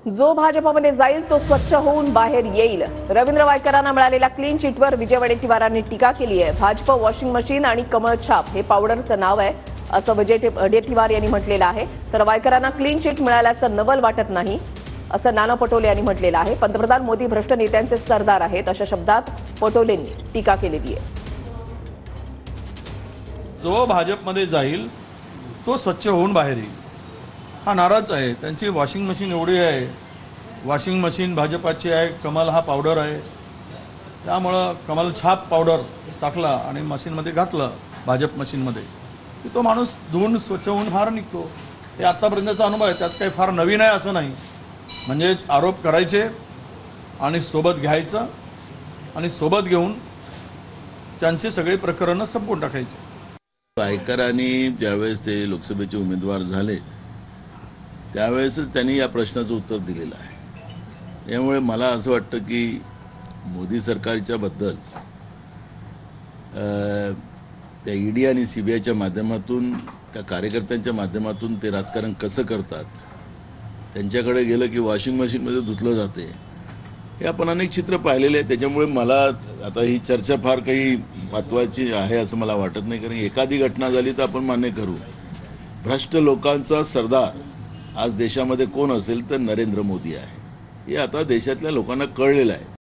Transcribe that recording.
जो भाजपमध्ये जाईल तो स्वच्छ होऊन बाहेर येईल. रवींद्र वायकरांना मिळालेल्या क्लीन चिटवर विजय वडेट्टीवारांनी टीका केली आहे. भाजप वॉशिंग मशीन आणि कमळ छाप हे पावडरचं नाव आहे असं विजय वडेट्टीवार यांनी म्हटलेलं आहे. तर वायकरांना क्लीन चिट मिळाल्याचं नवल वाटत नाही असं नाना पटोले यांनी म्हटलेलं आहे. पंतप्रधान मोदी भ्रष्ट नेत्यांचे सरदार आहेत अशा शब्दात पटोलेंनी टीका केलेली आहे. जो भाजपमध्ये जाईल तो स्वच्छ होऊन बाहेर येईल हा नाराज आहे. त्यांची वॉशिंग मशीन एवढी आहे, वॉशिंग मशीन भाजपाची आहे, कमल हा पावडर आहे, त्यामुळं कमल छाप पावडर टाकला आणि मशीनमध्ये घातलं भाजप मशीनमध्ये की तो माणूस धुवून स्वच्छ होऊन बाहेर निघतो. हे आत्तापर्यंतचा अनुभव आहे, त्यात काही फार नवीन आहे असं नाही. म्हणजे आरोप करायचे आणि सोबत घ्यायचं आणि सोबत घेऊन त्यांची सगळी प्रकरणं संपवून टाकायची. वायकरांनी ज्यावेळेस ते लोकसभेचे उमेदवार झाले त्यावेळेसच त्यांनी या प्रश्नाचं उत्तर दिलेलं आहे. यामुळे मला असं वाटतं की मोदी सरकारच्या बद्दल त्या ईडी आणि सीबीआयच्या माध्यमातून त्या कार्यकर्त्यांच्या माध्यमातून ते राजकारण कसं करतात, त्यांच्याकडे गेलं की वॉशिंग मशीनमध्ये धुतलं जाते, हे आपण अनेक चित्र पाहिलेले आहे. त्याच्यामुळे मला आता ही चर्चा फार काही महत्त्वाची आहे असं मला वाटत नाही. कारण एखादी घटना झाली तर आपण मान्य करू. भ्रष्ट लोकांचा सरदार आज देशामध्ये कोण असेल तर नरेंद्र मोदी आहे. हे आता देशातल्या लोकांना कळलेलं आहे.